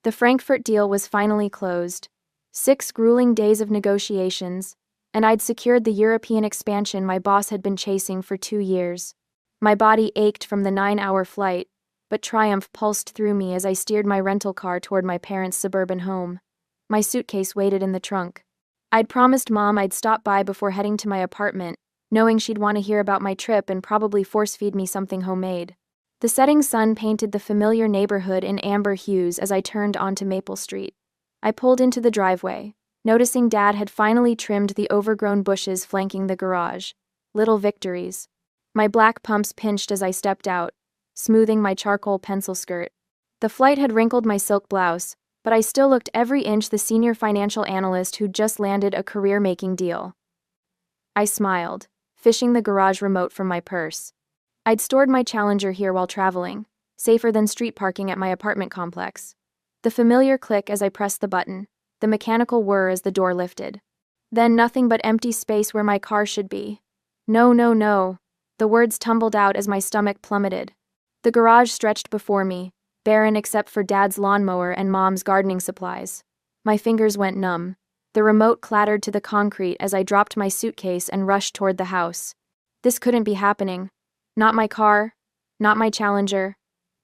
The Frankfurt deal was finally closed. 6 grueling days of negotiations, and I'd secured the European expansion my boss had been chasing for 2 years. My body ached from the 9-hour flight, but triumph pulsed through me as I steered my rental car toward my parents' suburban home. My suitcase waited in the trunk. I'd promised Mom I'd stop by before heading to my apartment, knowing she'd want to hear about my trip and probably force-feed me something homemade. The setting sun painted the familiar neighborhood in amber hues as I turned onto Maple Street. I pulled into the driveway, noticing Dad had finally trimmed the overgrown bushes flanking the garage. Little victories. My black pumps pinched as I stepped out, smoothing my charcoal pencil skirt. The flight had wrinkled my silk blouse, but I still looked every inch the senior financial analyst who'd just landed a career-making deal. I smiled, fishing the garage remote from my purse. I'd stored my Challenger here while traveling, safer than street parking at my apartment complex. The familiar click as I pressed the button, the mechanical whir as the door lifted. Then nothing but empty space where my car should be. No, no, no. The words tumbled out as my stomach plummeted. The garage stretched before me, barren except for Dad's lawnmower and Mom's gardening supplies. My fingers went numb. The remote clattered to the concrete as I dropped my suitcase and rushed toward the house. This couldn't be happening. Not my car, not my Challenger.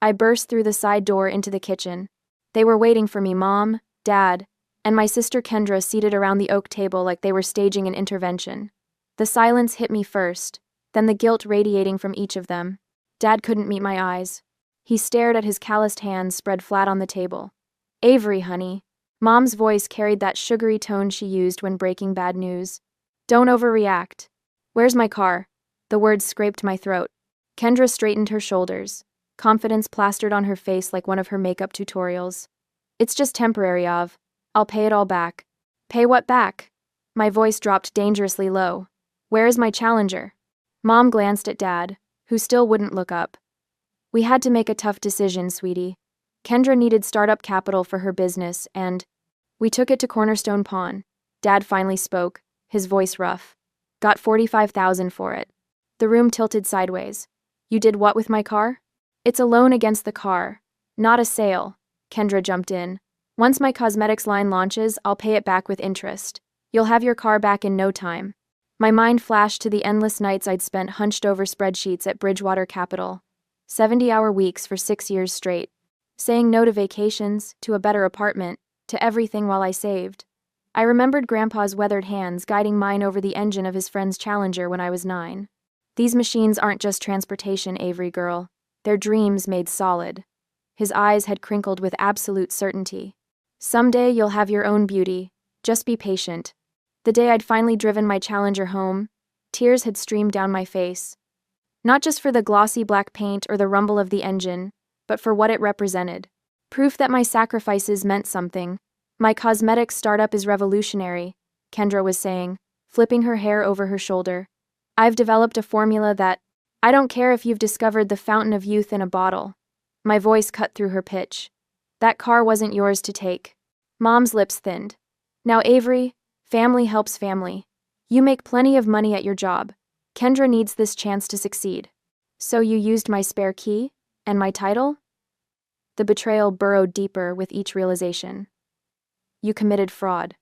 I burst through the side door into the kitchen. They were waiting for me, Mom, Dad, and my sister Kendra seated around the oak table like they were staging an intervention. The silence hit me first, then the guilt radiating from each of them. Dad couldn't meet my eyes. He stared at his calloused hands spread flat on the table. Avery, honey. Mom's voice carried that sugary tone she used when breaking bad news. Don't overreact. Where's my car? The words scraped my throat. Kendra straightened her shoulders, confidence plastered on her face like one of her makeup tutorials. It's just temporary, Av. I'll pay it all back. Pay what back? My voice dropped dangerously low. Where is my Challenger? Mom glanced at Dad, who still wouldn't look up. We had to make a tough decision, sweetie. Kendra needed startup capital for her business, and we took it to Cornerstone Pawn. Dad finally spoke, his voice rough. Got $45,000 for it. The room tilted sideways. You did what with my car? It's a loan against the car, not a sale. Kendra jumped in. Once my cosmetics line launches, I'll pay it back with interest. You'll have your car back in no time. My mind flashed to the endless nights I'd spent hunched over spreadsheets at Bridgewater Capital. 70-hour weeks for 6 years straight. Saying no to vacations, to a better apartment, to everything while I saved. I remembered Grandpa's weathered hands guiding mine over the engine of his friend's Challenger when I was 9. These machines aren't just transportation, Avery girl. They're dreams made solid. His eyes had crinkled with absolute certainty. Someday you'll have your own beauty. Just be patient. The day I'd finally driven my Challenger home, tears had streamed down my face. Not just for the glossy black paint or the rumble of the engine, but for what it represented. Proof that my sacrifices meant something. My cosmetics startup is revolutionary, Kendra was saying, flipping her hair over her shoulder. I've developed a formula that, I don't care if you've discovered the fountain of youth in a bottle. My voice cut through her pitch. That car wasn't yours to take. Mom's lips thinned. Now Avery, family helps family. You make plenty of money at your job. Kendra needs this chance to succeed. So you used my spare key? And my title? The betrayal burrowed deeper with each realization. You committed fraud.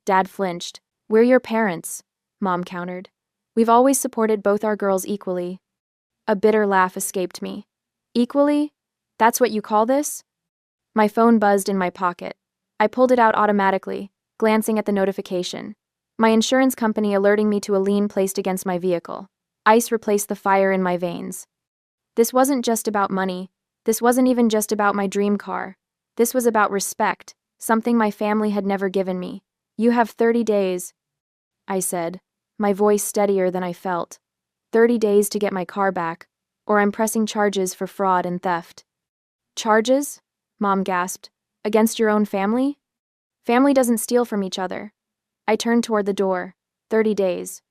Dad flinched. We're your parents, Mom countered. We've always supported both our girls equally. A bitter laugh escaped me. Equally? That's what you call this? My phone buzzed in my pocket. I pulled it out automatically, glancing at the notification. My insurance company alerting me to a lien placed against my vehicle. Ice replaced the fire in my veins. This wasn't just about money. This wasn't even just about my dream car. This was about respect, something my family had never given me. You have 30 days, I said, my voice steadier than I felt. 30 days to get my car back, or I'm pressing charges for fraud and theft. Charges? Mom gasped. Against your own family? Family doesn't steal from each other. I turned toward the door. 30 days.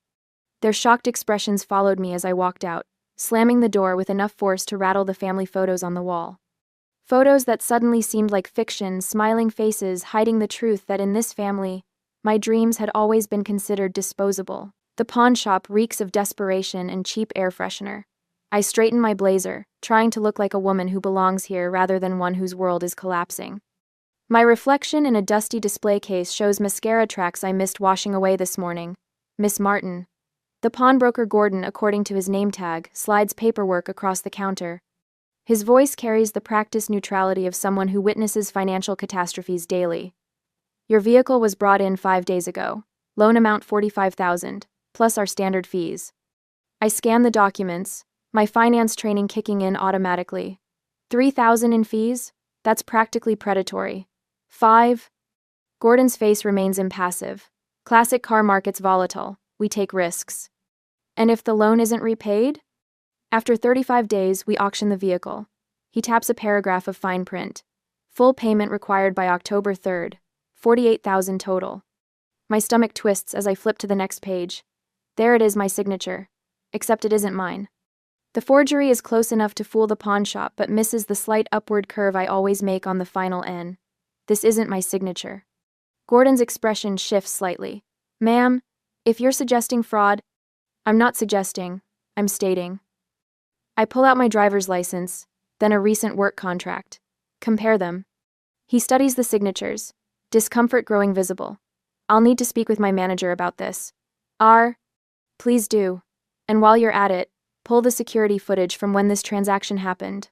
Their shocked expressions followed me as I walked out, slamming the door with enough force to rattle the family photos on the wall. Photos that suddenly seemed like fiction, smiling faces hiding the truth that in this family, my dreams had always been considered disposable. The pawn shop reeks of desperation and cheap air freshener. I straighten my blazer, trying to look like a woman who belongs here rather than one whose world is collapsing. My reflection in a dusty display case shows mascara tracks I missed washing away this morning. Miss Martin. The pawnbroker Gordon, according to his name tag, slides paperwork across the counter. His voice carries the practiced neutrality of someone who witnesses financial catastrophes daily. Your vehicle was brought in 5 days ago. Loan amount $45,000, plus our standard fees. I scan the documents, my finance training kicking in automatically. $3,000 in fees? That's practically predatory. 5. Gordon's face remains impassive. Classic car market's volatile. We take risks. And if the loan isn't repaid? After 35 days, we auction the vehicle. He taps a paragraph of fine print. Full payment required by October 3rd. $48,000 total. My stomach twists as I flip to the next page. There it is, my signature. Except it isn't mine. The forgery is close enough to fool the pawn shop but misses the slight upward curve I always make on the final N. This isn't my signature. Gordon's expression shifts slightly. Ma'am, if you're suggesting fraud, I'm not suggesting, I'm stating. I pull out my driver's license, then a recent work contract. Compare them. He studies the signatures, discomfort growing visible. I'll need to speak with my manager about this. Please do. And while you're at it, pull the security footage from when this transaction happened.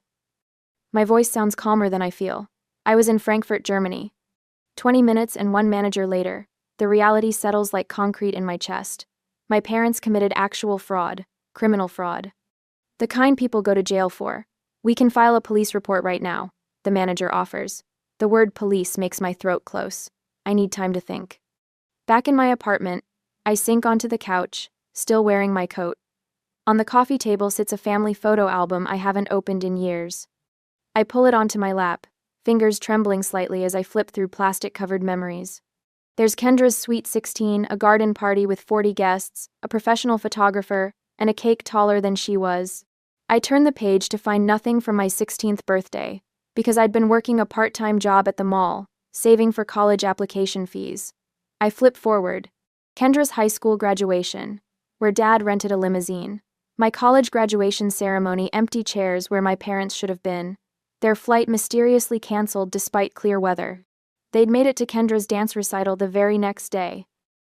My voice sounds calmer than I feel. I was in Frankfurt, Germany. 20 minutes and one manager later, the reality settles like concrete in my chest. My parents committed actual fraud, criminal fraud. The kind people go to jail for. We can file a police report right now, the manager offers. The word police makes my throat close. I need time to think. Back in my apartment, I sink onto the couch, still wearing my coat. On the coffee table sits a family photo album I haven't opened in years. I pull it onto my lap, fingers trembling slightly as I flip through plastic-covered memories. There's Kendra's sweet 16, a garden party with 40 guests, a professional photographer, and a cake taller than she was. I turn the page to find nothing from my 16th birthday, because I'd been working a part-time job at the mall, saving for college application fees. I flip forward. Kendra's high school graduation, where Dad rented a limousine. My college graduation ceremony, empty chairs where my parents should have been. Their flight mysteriously canceled despite clear weather. They'd made it to Kendra's dance recital the very next day.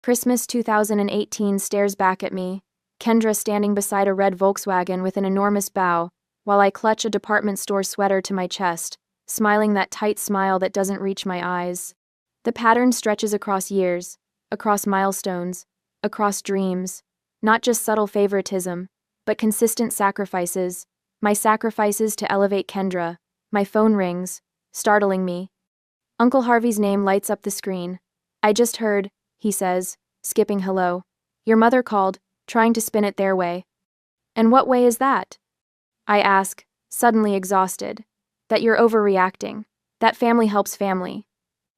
Christmas 2018 stares back at me, Kendra standing beside a red Volkswagen with an enormous bow, while I clutch a department store sweater to my chest, smiling that tight smile that doesn't reach my eyes. The pattern stretches across years, across milestones, across dreams, not just subtle favoritism, but consistent sacrifices, my sacrifices to elevate Kendra. My phone rings, startling me. Uncle Harvey's name lights up the screen. I just heard, he says, skipping hello. Your mother called, trying to spin it their way. And what way is that? I ask, suddenly exhausted. That you're overreacting. That family helps family.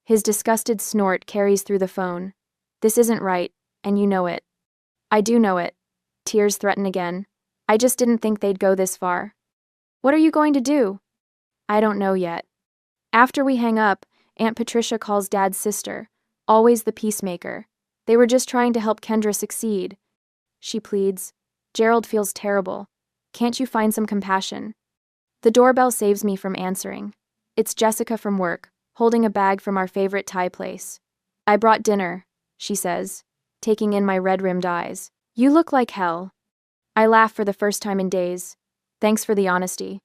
His disgusted snort carries through the phone. This isn't right, and you know it. I do know it. Tears threaten again. I just didn't think they'd go this far. What are you going to do? I don't know yet. After we hang up, Aunt Patricia calls Dad's sister, always the peacemaker. They were just trying to help Kendra succeed. She pleads. Gerald feels terrible. Can't you find some compassion? The doorbell saves me from answering. It's Jessica from work, holding a bag from our favorite Thai place. I brought dinner, she says, taking in my red-rimmed eyes. You look like hell. I laugh for the first time in days. Thanks for the honesty.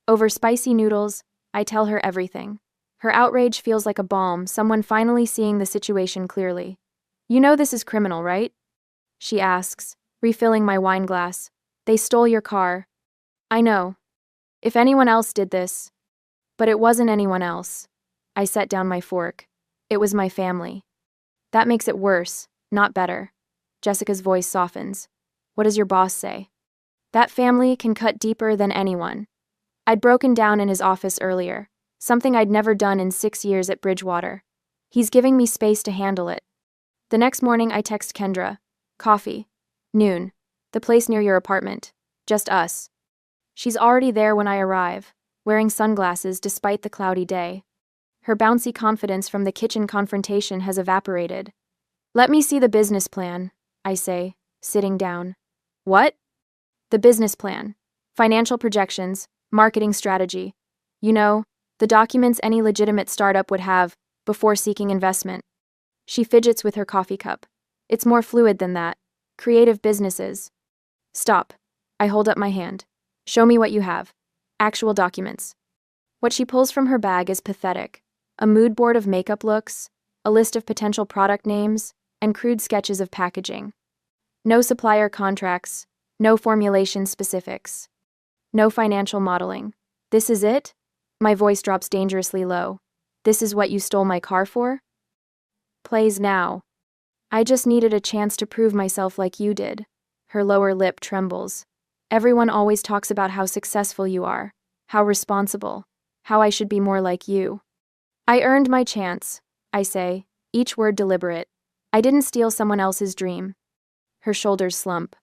Over spicy noodles, I tell her everything. Her outrage feels like a balm, someone finally seeing the situation clearly. You know this is criminal, right? She asks, refilling my wine glass. They stole your car. I know. If anyone else did this. But it wasn't anyone else. I set down my fork. It was my family. That makes it worse, not better. Jessica's voice softens. What does your boss say? That family can cut deeper than anyone. I'd broken down in his office earlier, something I'd never done in 6 years at Bridgewater. He's giving me space to handle it. The next morning I text Kendra. Coffee. Noon. The place near your apartment. Just us. She's already there when I arrive, wearing sunglasses despite the cloudy day. Her bouncy confidence from the kitchen confrontation has evaporated. Let me see the business plan, I say, sitting down. What? The business plan. Financial projections, marketing strategy. You know, The documents any legitimate startup would have before seeking investment. She fidgets with her coffee cup. It's more fluid than that. Creative businesses. Stop. I hold up my hand. Show me what you have. Actual documents. What she pulls from her bag is pathetic. A mood board of makeup looks, a list of potential product names, and crude sketches of packaging. No supplier contracts, no formulation specifics, no financial modeling. This is it? My voice drops dangerously low. This is what you stole my car for? Plays now. I just needed a chance to prove myself like you did. Her lower lip trembles. Everyone always talks about how successful you are, how responsible, how I should be more like you. I earned my chance, I say, each word deliberate. I didn't steal someone else's dream. Her shoulders slump.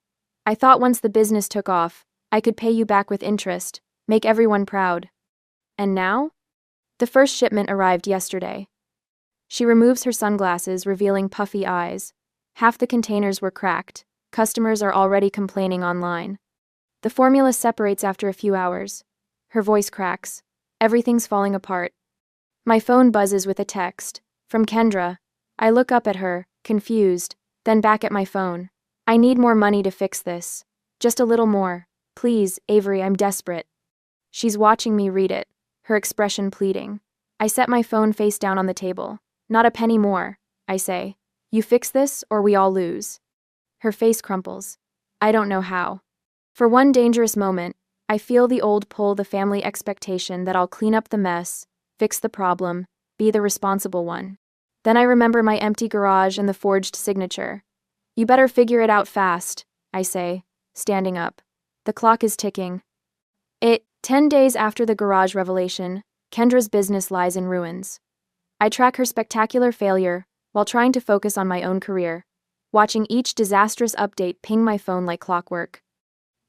I thought once the business took off, I could pay you back with interest, make everyone proud. And now? The first shipment arrived yesterday. She removes her sunglasses, revealing puffy eyes. Half the containers were cracked. Customers are already complaining online. The formula separates after a few hours. Her voice cracks. Everything's falling apart. My phone buzzes with a text. From Kendra. I look up at her, confused, then back at my phone. I need more money to fix this. Just a little more. Please, Avery, I'm desperate. She's watching me read it, her expression pleading. I set my phone face down on the table. Not a penny more, I say. You fix this, or we all lose. Her face crumples. I don't know how. For one dangerous moment, I feel the old pull, the family expectation that I'll clean up the mess, fix the problem, be the responsible one. Then I remember my empty garage and the forged signature. You better figure it out fast, I say, standing up. The clock is ticking. 10 days after the garage revelation, Kendra's business lies in ruins. I track her spectacular failure while trying to focus on my own career, watching each disastrous update ping my phone like clockwork.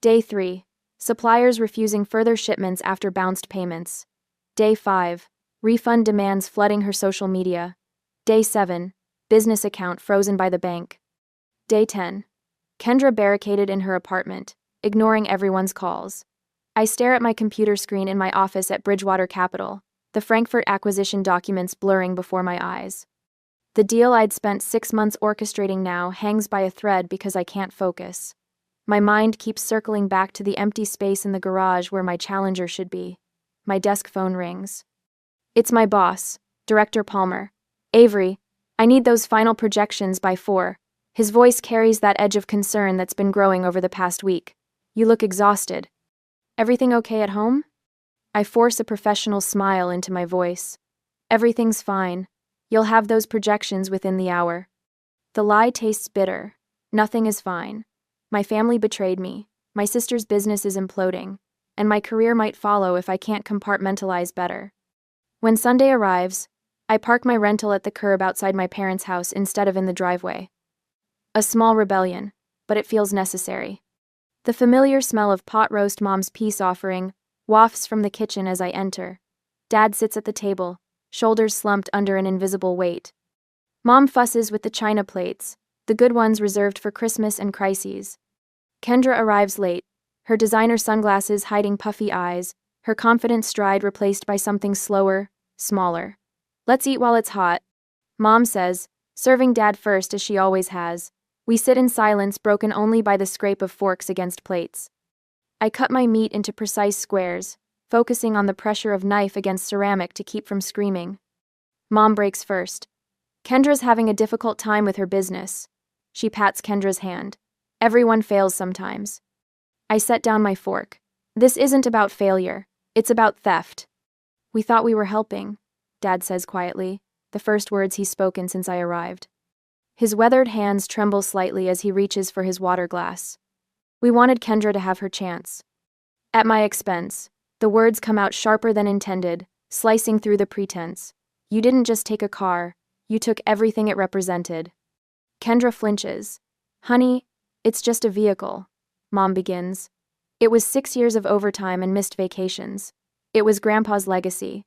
Day 3. Suppliers refusing further shipments after bounced payments. Day 5. Refund demands flooding her social media. Day 7. Business account frozen by the bank. Day 10. Kendra barricaded in her apartment, ignoring everyone's calls. I stare at my computer screen in my office at Bridgewater Capital, the Frankfurt acquisition documents blurring before my eyes. The deal I'd spent 6 months orchestrating now hangs by a thread because I can't focus. My mind keeps circling back to the empty space in the garage where my challenger should be. My desk phone rings. It's my boss, Director Palmer. Avery, I need those final projections by 4. His voice carries that edge of concern that's been growing over the past week. You look exhausted. Everything okay at home? I force a professional smile into my voice. Everything's fine. You'll have those projections within the hour. The lie tastes bitter. Nothing is fine. My family betrayed me. My sister's business is imploding. And my career might follow if I can't compartmentalize better. When Sunday arrives, I park my rental at the curb outside my parents' house instead of in the driveway. A small rebellion, but it feels necessary. The familiar smell of pot roast Mom's peace offering wafts from the kitchen as I enter. Dad sits at the table, shoulders slumped under an invisible weight. Mom fusses with the china plates, the good ones reserved for Christmas and crises. Kendra arrives late, her designer sunglasses hiding puffy eyes, her confident stride replaced by something slower, smaller. Let's eat while it's hot, Mom says, serving Dad first as she always has. We sit in silence, broken only by the scrape of forks against plates. I cut my meat into precise squares, focusing on the pressure of knife against ceramic to keep from screaming. Mom breaks first. Kendra's having a difficult time with her business. She pats Kendra's hand. Everyone fails sometimes. I set down my fork. This isn't about failure. It's about theft. We thought we were helping, Dad says quietly, the first words he's spoken since I arrived. His weathered hands tremble slightly as he reaches for his water glass. We wanted Kendra to have her chance. At my expense, the words come out sharper than intended, slicing through the pretense. You didn't just take a car, you took everything it represented. Kendra flinches. Honey, it's just a vehicle, Mom begins. It was 6 years of overtime and missed vacations. It was Grandpa's legacy.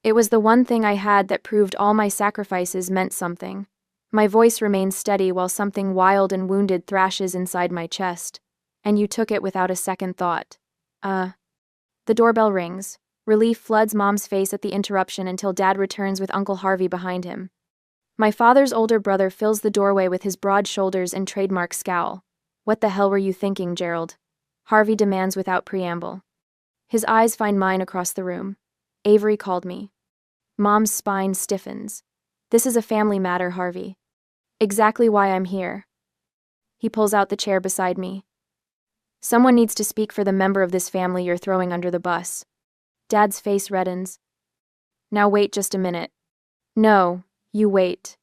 It was the one thing I had that proved all my sacrifices meant something. My voice remains steady while something wild and wounded thrashes inside my chest. And you took it without a second thought. The doorbell rings. Relief floods Mom's face at the interruption until Dad returns with Uncle Harvey behind him. My father's older brother fills the doorway with his broad shoulders and trademark scowl. "What the hell were you thinking, Gerald?" Harvey demands without preamble. His eyes find mine across the room. "Avery called me." Mom's spine stiffens. "This is a family matter, Harvey." "Exactly why I'm here." He pulls out the chair beside me. "Someone needs to speak for the member of this family you're throwing under the bus." Dad's face reddens. "Now wait just a minute." "No, you wait."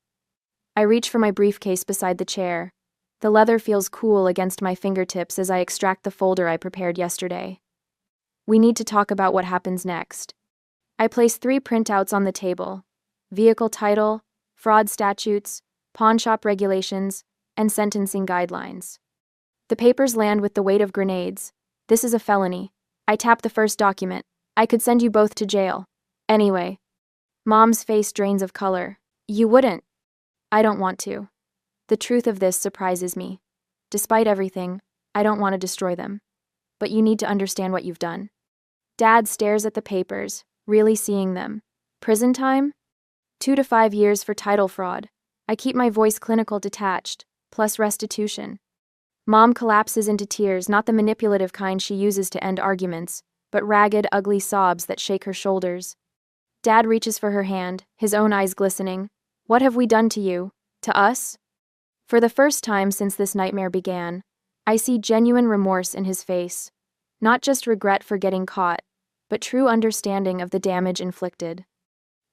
I reach for my briefcase beside the chair. The leather feels cool against my fingertips as I extract the folder I prepared yesterday. "We need to talk about what happens next." I place 3 printouts on the table: vehicle title, fraud statutes, pawnshop regulations, and sentencing guidelines. The papers land with the weight of grenades. "This is a felony." I tap the first document. "I could send you both to jail. Anyway." Mom's face drains of color. "You wouldn't." "I don't want to." The truth of this surprises me. Despite everything, I don't want to destroy them. "But you need to understand what you've done." Dad stares at the papers, really seeing them. "Prison time?" 2 to 5 years for title fraud. I keep my voice clinical detached, plus restitution. Mom collapses into tears, not the manipulative kind she uses to end arguments, but ragged, ugly sobs that shake her shoulders. Dad reaches for her hand, his own eyes glistening. "What have we done to you? To us?" For the first time since this nightmare began, I see genuine remorse in his face. Not just regret for getting caught, but true understanding of the damage inflicted.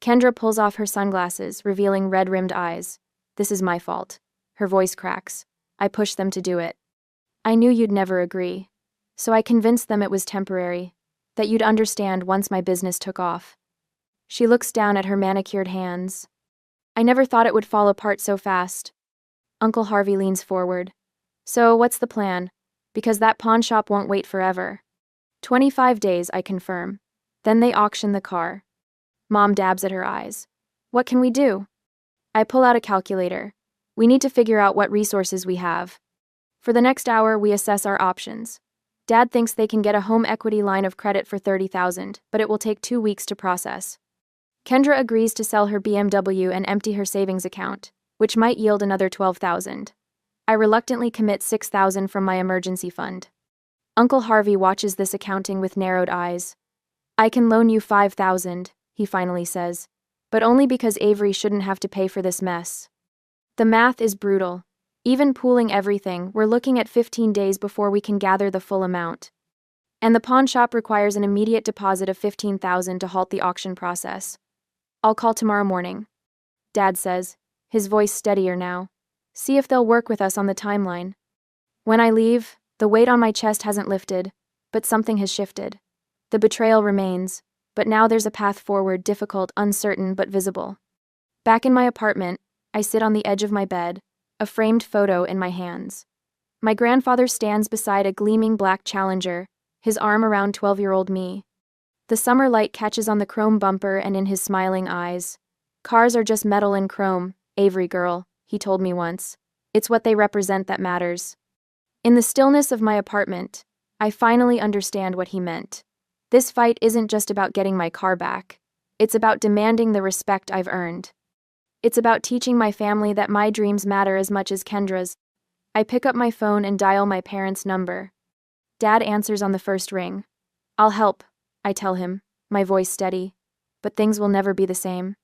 Kendra pulls off her sunglasses, revealing red-rimmed eyes. "This is my fault." Her voice cracks. "I pushed them to do it. I knew you'd never agree. So I convinced them it was temporary, that you'd understand once my business took off." She looks down at her manicured hands. "I never thought it would fall apart so fast." Uncle Harvey leans forward. "So what's the plan? Because that pawn shop won't wait forever." 25 days, I confirm. Then they auction the car. Mom dabs at her eyes. "What can we do?" I pull out a calculator. "We need to figure out what resources we have." For the next hour, we assess our options. Dad thinks they can get a home equity line of credit for $30,000, but it will take 2 weeks to process. Kendra agrees to sell her BMW and empty her savings account, which might yield another $12,000. I reluctantly commit $6,000 from my emergency fund. Uncle Harvey watches this accounting with narrowed eyes. "I can loan you $5,000, he finally says, "but only because Avery shouldn't have to pay for this mess." The math is brutal. Even pooling everything, we're looking at 15 days before we can gather the full amount. And the pawn shop requires an immediate deposit of $15,000 to halt the auction process. "I'll call tomorrow morning," Dad says, his voice steadier now. "See if they'll work with us on the timeline." When I leave, the weight on my chest hasn't lifted, but something has shifted. The betrayal remains, but now there's a path forward, difficult, uncertain, but visible. Back in my apartment, I sit on the edge of my bed, a framed photo in my hands. My grandfather stands beside a gleaming black Challenger, his arm around 12-year-old me. The summer light catches on the chrome bumper and in his smiling eyes. "Cars are just metal and chrome, Avery girl," he told me once. "It's what they represent that matters." In the stillness of my apartment, I finally understand what he meant. This fight isn't just about getting my car back. It's about demanding the respect I've earned. It's about teaching my family that my dreams matter as much as Kendra's. I pick up my phone and dial my parents' number. Dad answers on the first ring. "I'll help," I tell him, my voice steady. "But things will never be the same."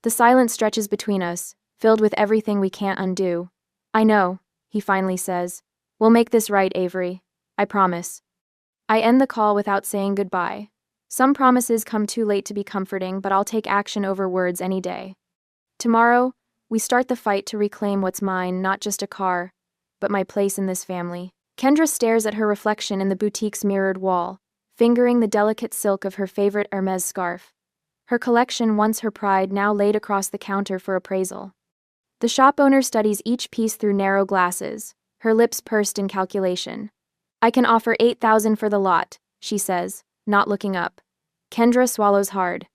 The silence stretches between us, filled with everything we can't undo. "I know," he finally says. "We'll make this right, Avery. I promise." I end the call without saying goodbye. Some promises come too late to be comforting, but I'll take action over words any day. Tomorrow, we start the fight to reclaim what's mine, not just a car, but my place in this family. Kendra stares at her reflection in the boutique's mirrored wall, fingering the delicate silk of her favorite Hermes scarf. Her collection, once her pride, now laid across the counter for appraisal. The shop owner studies each piece through narrow glasses, her lips pursed in calculation. "I can offer $8,000 for the lot," she says, not looking up. Kendra swallows hard.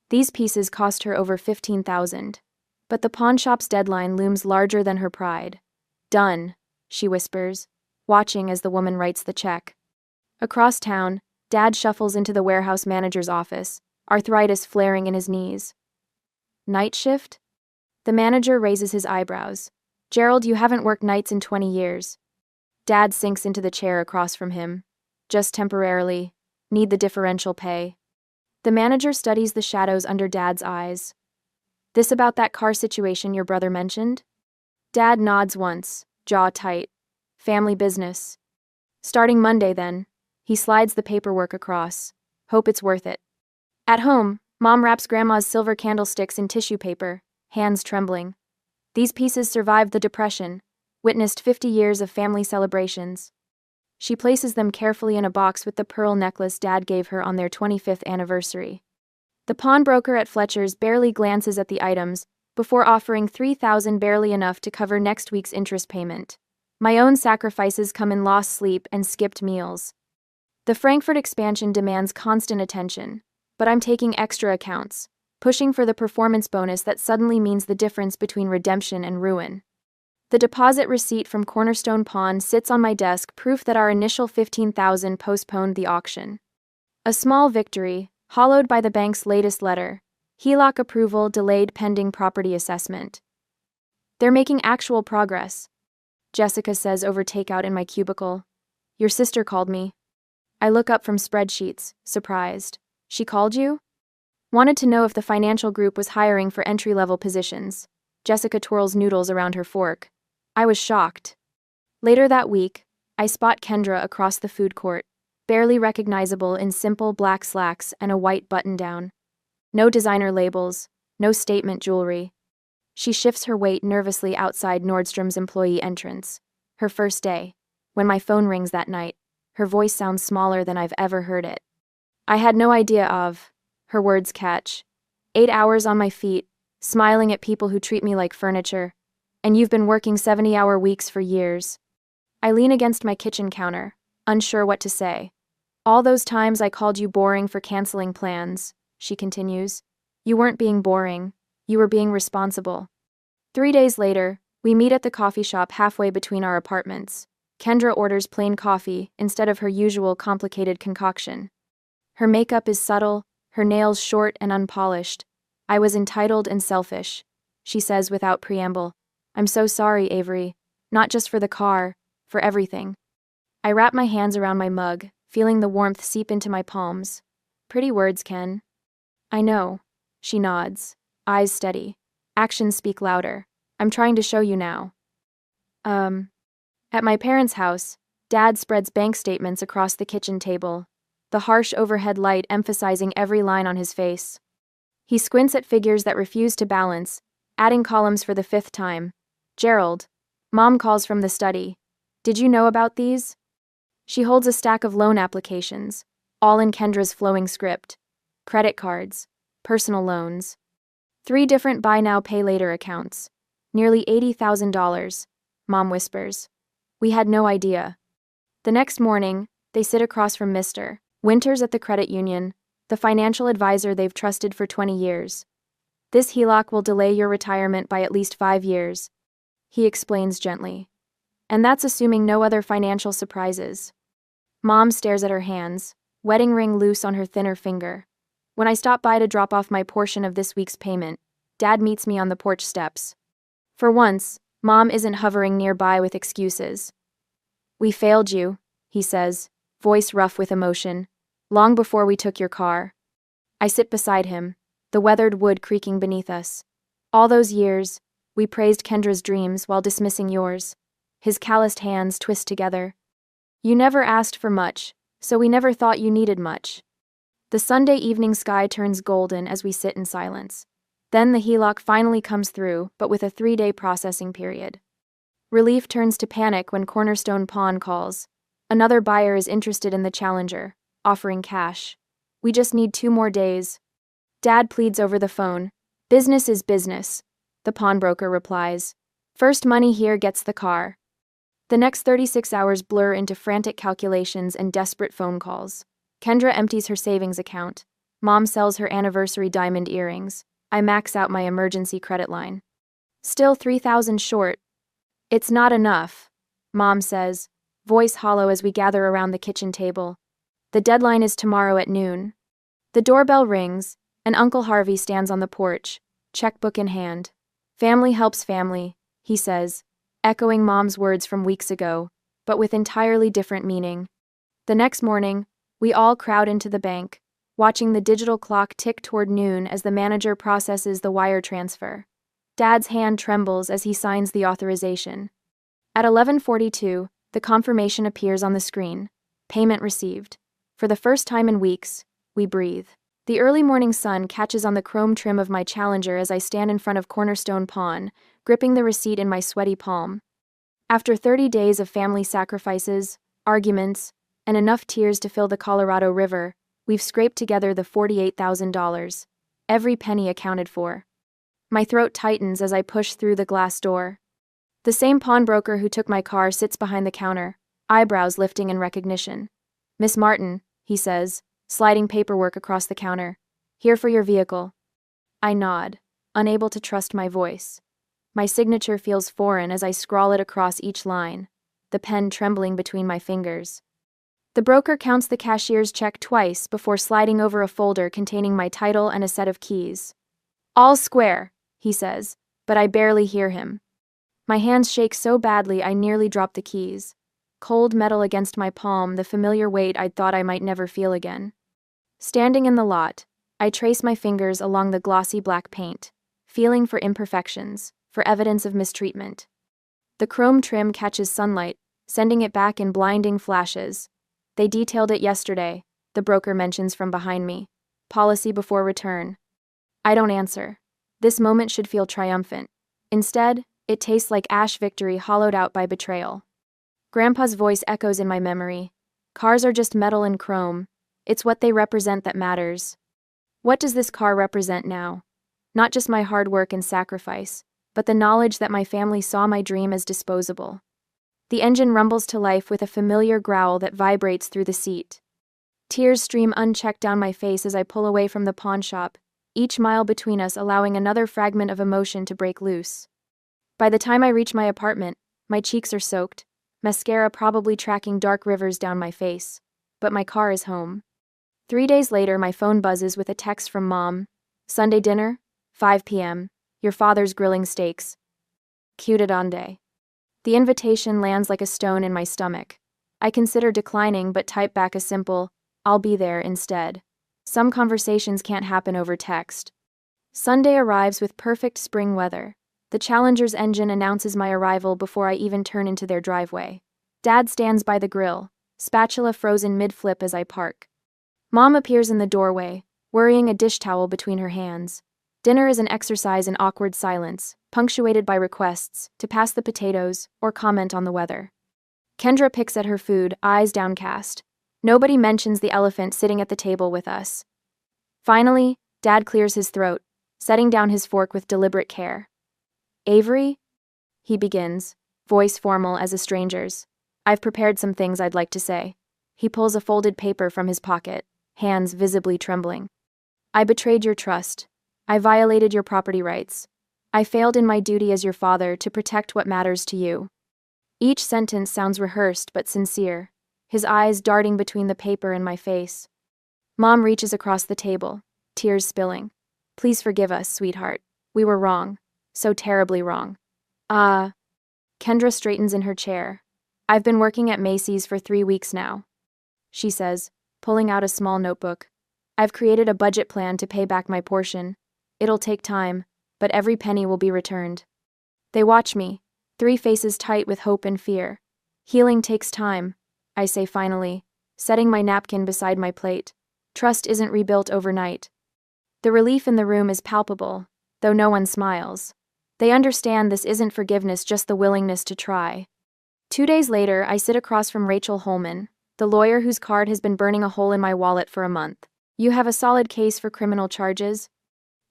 These pieces cost her over $15,000. But the pawnshop's deadline looms larger than her pride. "Done," she whispers, watching as the woman writes the check. Across town, Dad shuffles into the warehouse manager's office, arthritis flaring in his knees. Night shift? The manager raises his eyebrows. Gerald, you haven't worked nights in 20 years. Dad sinks into the chair across from him. Just temporarily. Need the differential pay. The manager studies the shadows under Dad's eyes. This about that car situation your brother mentioned? Dad nods once, jaw tight. Family business. Starting Monday then. He slides the paperwork across. Hope it's worth it. At home, Mom wraps Grandma's silver candlesticks in tissue paper, hands trembling. These pieces survived the Depression, witnessed 50 years of family celebrations. She places them carefully in a box with the pearl necklace Dad gave her on their 25th anniversary. The pawnbroker at Fletcher's barely glances at the items before offering $3,000, barely enough to cover next week's interest payment. My own sacrifices come in lost sleep and skipped meals. The Frankfurt expansion demands constant attention, but I'm taking extra accounts, pushing for the performance bonus that suddenly means the difference between redemption and ruin. The deposit receipt from Cornerstone Pawn sits on my desk, proof that our initial $15,000 postponed the auction. A small victory, hollowed by the bank's latest letter. HELOC approval delayed pending property assessment. They're making actual progress, Jessica says over takeout in my cubicle. Your sister called me. I look up from spreadsheets, surprised. She called you? Wanted to know if the financial group was hiring for entry-level positions. Jessica twirls noodles around her fork. I was shocked. Later that week, I spot Kendra across the food court, barely recognizable in simple black slacks and a white button-down. No designer labels, no statement jewelry. She shifts her weight nervously outside Nordstrom's employee entrance. Her first day. When my phone rings that night, her voice sounds smaller than I've ever heard it. I had no idea of, her words catch. 8 hours on my feet, smiling at people who treat me like furniture. And you've been working 70-hour weeks for years. I lean against my kitchen counter, unsure what to say. All those times I called you boring for canceling plans, she continues. You weren't being boring. You were being responsible. 3 days later, we meet at the coffee shop halfway between our apartments. Kendra orders plain coffee instead of her usual complicated concoction. Her makeup is subtle, her nails short and unpolished. I was entitled and selfish, she says without preamble. I'm so sorry, Avery. Not just for the car, for everything. I wrap my hands around my mug, feeling the warmth seep into my palms. Pretty words, Ken. I know. She nods, eyes steady. Actions speak louder. I'm trying to show you now. At my parents' house, Dad spreads bank statements across the kitchen table, the harsh overhead light emphasizing every line on his face. He squints at figures that refuse to balance, adding columns for the 5th time. Gerald. Mom calls from the study. Did you know about these? She holds a stack of loan applications, all in Kendra's flowing script. Credit cards, personal loans. 3 different buy now pay later accounts. Nearly $80,000, Mom whispers. We had no idea. The next morning, they sit across from Mr. Winters at the credit union, the financial advisor they've trusted for 20 years. This HELOC will delay your retirement by at least 5 years, he explains gently. And that's assuming no other financial surprises. Mom stares at her hands, wedding ring loose on her thinner finger. When I stop by to drop off my portion of this week's payment, Dad meets me on the porch steps. For once, Mom isn't hovering nearby with excuses. We failed you, he says, voice rough with emotion, long before we took your car. I sit beside him, the weathered wood creaking beneath us. All those years, we praised Kendra's dreams while dismissing yours. His calloused hands twist together. You never asked for much, so we never thought you needed much. The Sunday evening sky turns golden as we sit in silence. Then the HELOC finally comes through, but with a 3-day processing period. Relief turns to panic when Cornerstone Pawn calls. Another buyer is interested in the Challenger, offering cash. We just need 2 more days. Dad pleads over the phone. Business is business, the pawnbroker replies. First money here gets the car. The next 36 hours blur into frantic calculations and desperate phone calls. Kendra empties her savings account. Mom sells her anniversary diamond earrings. I max out my emergency credit line. Still $3,000 short. It's not enough, Mom says, voice hollow as we gather around the kitchen table. The deadline is tomorrow at noon. The doorbell rings, and Uncle Harvey stands on the porch, checkbook in hand. Family helps family, he says, echoing Mom's words from weeks ago, but with entirely different meaning. The next morning, we all crowd into the bank, watching the digital clock tick toward noon as the manager processes the wire transfer. Dad's hand trembles as he signs the authorization. At 11:42, the confirmation appears on the screen. Payment received. For the first time in weeks, we breathe. The early morning sun catches on the chrome trim of my Challenger as I stand in front of Cornerstone Pawn, gripping the receipt in my sweaty palm. After 30 days of family sacrifices, arguments, and enough tears to fill the Colorado River, we've scraped together the $48,000. Every penny accounted for. My throat tightens as I push through the glass door. The same pawnbroker who took my car sits behind the counter, eyebrows lifting in recognition. "Miss Martin," he says, sliding paperwork across the counter. "Here for your vehicle." I nod, unable to trust my voice. My signature feels foreign as I scrawl it across each line, the pen trembling between my fingers. The broker counts the cashier's check twice before sliding over a folder containing my title and a set of keys. "All square," he says, but I barely hear him. My hands shake so badly I nearly drop the keys. Cold metal against my palm, the familiar weight I'd thought I might never feel again. Standing in the lot, I trace my fingers along the glossy black paint, feeling for imperfections, for evidence of mistreatment. The chrome trim catches sunlight, sending it back in blinding flashes. "They detailed it yesterday," the broker mentions from behind me. "Policy before return." I don't answer. This moment should feel triumphant. Instead, it tastes like ash victory hollowed out by betrayal. Grandpa's voice echoes in my memory. "Cars are just metal and chrome. It's what they represent that matters." What does this car represent now? Not just my hard work and sacrifice, but the knowledge that my family saw my dream as disposable. The engine rumbles to life with a familiar growl that vibrates through the seat. Tears stream unchecked down my face as I pull away from the pawn shop, each mile between us allowing another fragment of emotion to break loose. By the time I reach my apartment, my cheeks are soaked, mascara probably tracking dark rivers down my face, but my car is home. 3 days later, my phone buzzes with a text from Mom. "Sunday dinner? 5 p.m. Your father's grilling steaks. Cute donde." The invitation lands like a stone in my stomach. I consider declining but type back a simple, "I'll be there," instead. Some conversations can't happen over text. Sunday arrives with perfect spring weather. The Challenger's engine announces my arrival before I even turn into their driveway. Dad stands by the grill, spatula frozen mid-flip as I park. Mom appears in the doorway, worrying a dish towel between her hands. Dinner is an exercise in awkward silence, punctuated by requests to pass the potatoes or comment on the weather. Kendra picks at her food, eyes downcast. Nobody mentions the elephant sitting at the table with us. Finally, Dad clears his throat, setting down his fork with deliberate care. "Avery?" he begins, voice formal as a stranger's. "I've prepared some things I'd like to say." He pulls a folded paper from his pocket, hands visibly trembling. "I betrayed your trust. I violated your property rights. I failed in my duty as your father to protect what matters to you." Each sentence sounds rehearsed but sincere, his eyes darting between the paper and my face. Mom reaches across the table, tears spilling. "Please forgive us, sweetheart. We were wrong. So terribly wrong." Kendra straightens in her chair. "I've been working at Macy's for 3 weeks now," she says, pulling out a small notebook. "I've created a budget plan to pay back my portion. It'll take time, but every penny will be returned." They watch me, 3 faces tight with hope and fear. "Healing takes time," I say finally, setting my napkin beside my plate. "Trust isn't rebuilt overnight." The relief in the room is palpable, though no one smiles. They understand this isn't forgiveness, just the willingness to try. 2 days later, I sit across from Rachel Holman, the lawyer whose card has been burning a hole in my wallet for a month. "You have a solid case for criminal charges,"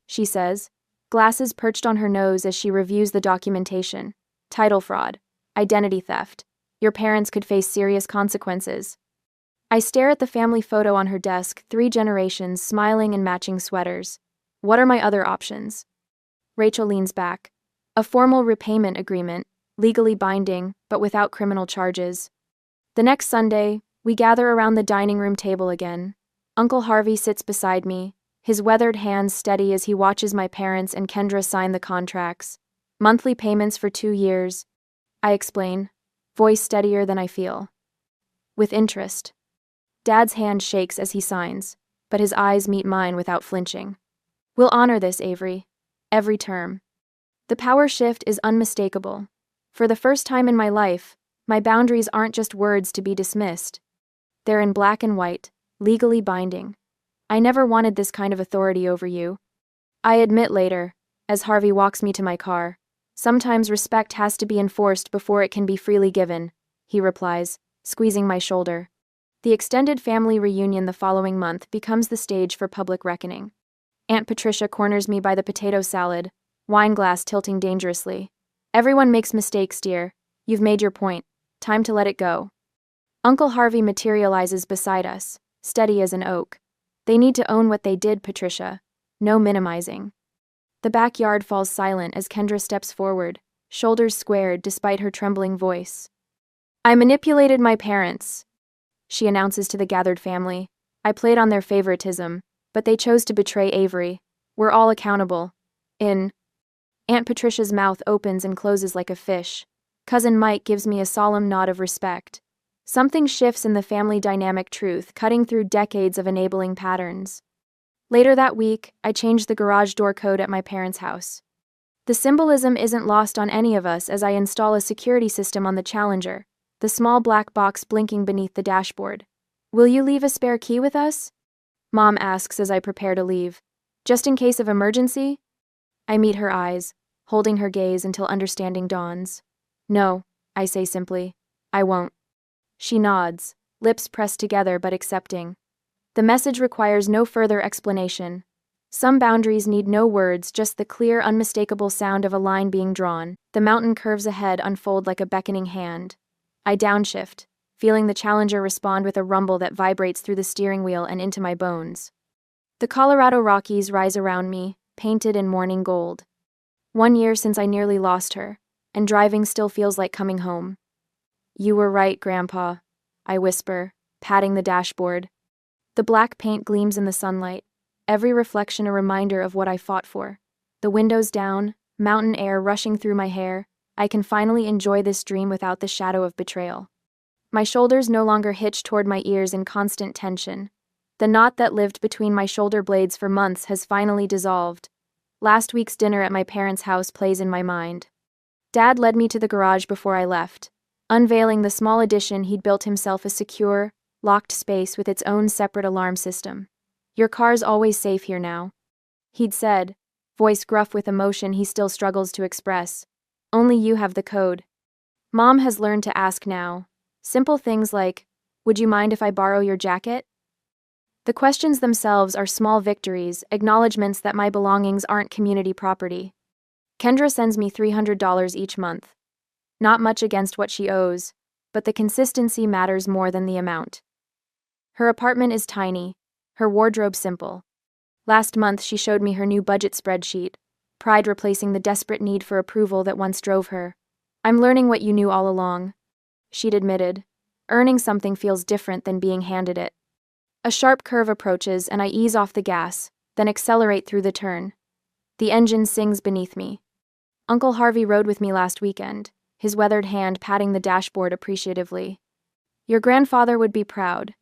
she says, glasses perched on her nose as she reviews the documentation. "Title fraud, identity theft. Your parents could face serious consequences." I stare at the family photo on her desk, 3 generations smiling in matching sweaters. What are my other options? Rachel leans back. "A formal repayment agreement, legally binding, but without criminal charges." The next Sunday, We gather around the dining room table again. Uncle Harvey sits beside me, his weathered hands steady as he watches my parents and Kendra sign the contracts. Monthly payments for 2 years. I explain, voice steadier than I feel. With interest. Dad's hand shakes as he signs, but his eyes meet mine without flinching. We'll honor this, Avery. Every term. The power shift is unmistakable. For the first time in my life, my boundaries aren't just words to be dismissed. They're in black and white, legally binding. I never wanted this kind of authority over you. I admit later, as Harvey walks me to my car, sometimes respect has to be enforced before it can be freely given, he replies, squeezing my shoulder. The extended family reunion the following month becomes the stage for public reckoning. Aunt Patricia corners me by the potato salad, wine glass tilting dangerously. Everyone makes mistakes, dear. You've made your point. Time to let it go. Uncle Harvey materializes beside us, steady as an oak. They need to own what they did, Patricia. No minimizing. The backyard falls silent as Kendra steps forward, shoulders squared despite her trembling voice. I manipulated my parents, she announces to the gathered family. I played on their favoritism, but they chose to betray Avery. We're all accountable. Aunt Patricia's mouth opens and closes like a fish. Cousin Mike gives me a solemn nod of respect. Something shifts in the family dynamic, truth cutting through decades of enabling patterns. Later that week, I changed the garage door code at my parents' house. The symbolism isn't lost on any of us as I install a security system on the Challenger, the small black box blinking beneath the dashboard. Will you leave a spare key with us? Mom asks as I prepare to leave. Just in case of emergency? I meet her eyes, holding her gaze until understanding dawns. No, I say simply. I won't. She nods, lips pressed together but accepting. The message requires no further explanation. Some boundaries need no words, just the clear, unmistakable sound of a line being drawn. The mountain curves ahead unfold like a beckoning hand. I downshift, feeling the Challenger respond with a rumble that vibrates through the steering wheel and into my bones. The Colorado Rockies rise around me, painted in morning gold. 1 year since I nearly lost her, and driving still feels like coming home. You were right, Grandpa, I whisper, patting the dashboard. The black paint gleams in the sunlight, every reflection a reminder of what I fought for. The windows down, mountain air rushing through my hair, I can finally enjoy this dream without the shadow of betrayal. My shoulders no longer hitch toward my ears in constant tension. The knot that lived between my shoulder blades for months has finally dissolved. Last week's dinner at my parents' house plays in my mind. Dad led me to the garage before I left, unveiling the small addition he'd built himself, a secure, locked space with its own separate alarm system. Your car's always safe here now, he'd said, voice gruff with emotion he still struggles to express. Only you have the code. Mom has learned to ask now. Simple things like, would you mind if I borrow your jacket? The questions themselves are small victories, acknowledgments that my belongings aren't community property. Kendra sends me $300 each month. Not much against what she owes, but the consistency matters more than the amount. Her apartment is tiny, her wardrobe simple. Last month she showed me her new budget spreadsheet, pride replacing the desperate need for approval that once drove her. I'm learning what you knew all along, she'd admitted. Earning something feels different than being handed it. A sharp curve approaches and I ease off the gas, then accelerate through the turn. The engine sings beneath me. Uncle Harvey rode with me last weekend, his weathered hand patting the dashboard appreciatively. Your grandfather would be proud,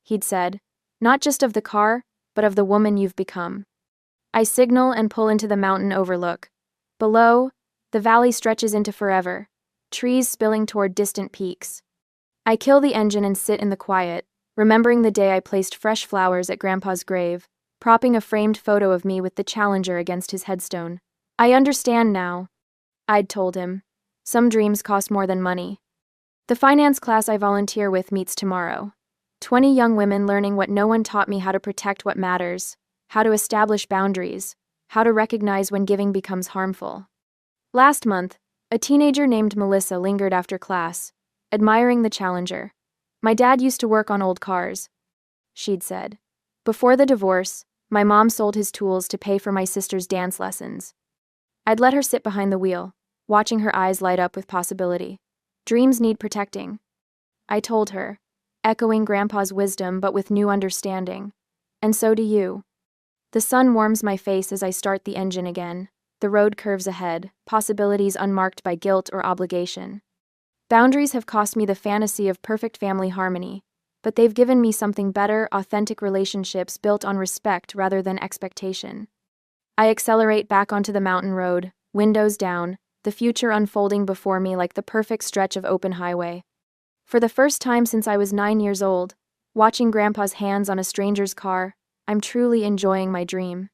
he'd said, not just of the car, but of the woman you've become. I signal and pull into the mountain overlook. Below, the valley stretches into forever, trees spilling toward distant peaks. I kill the engine and sit in the quiet, remembering the day I placed fresh flowers at Grandpa's grave, propping a framed photo of me with the Challenger against his headstone. I understand now, I'd told him. Some dreams cost more than money. The finance class I volunteer with meets tomorrow. 20 young women learning what no one taught me: how to protect what matters, how to establish boundaries, how to recognize when giving becomes harmful. Last month, a teenager named Melissa lingered after class, admiring the Challenger. My dad used to work on old cars, she'd said. Before the divorce, my mom sold his tools to pay for my sister's dance lessons. I'd let her sit behind the wheel, watching her eyes light up with possibility. Dreams need protecting, I told her, echoing Grandpa's wisdom but with new understanding. And so do you. The sun warms my face as I start the engine again. The road curves ahead, possibilities unmarked by guilt or obligation. Boundaries have cost me the fantasy of perfect family harmony, but they've given me something better: authentic relationships built on respect rather than expectation. I accelerate back onto the mountain road, windows down, the future unfolding before me like the perfect stretch of open highway. For the first time since I was 9 years old, watching Grandpa's hands on a stranger's car, I'm truly enjoying my dream.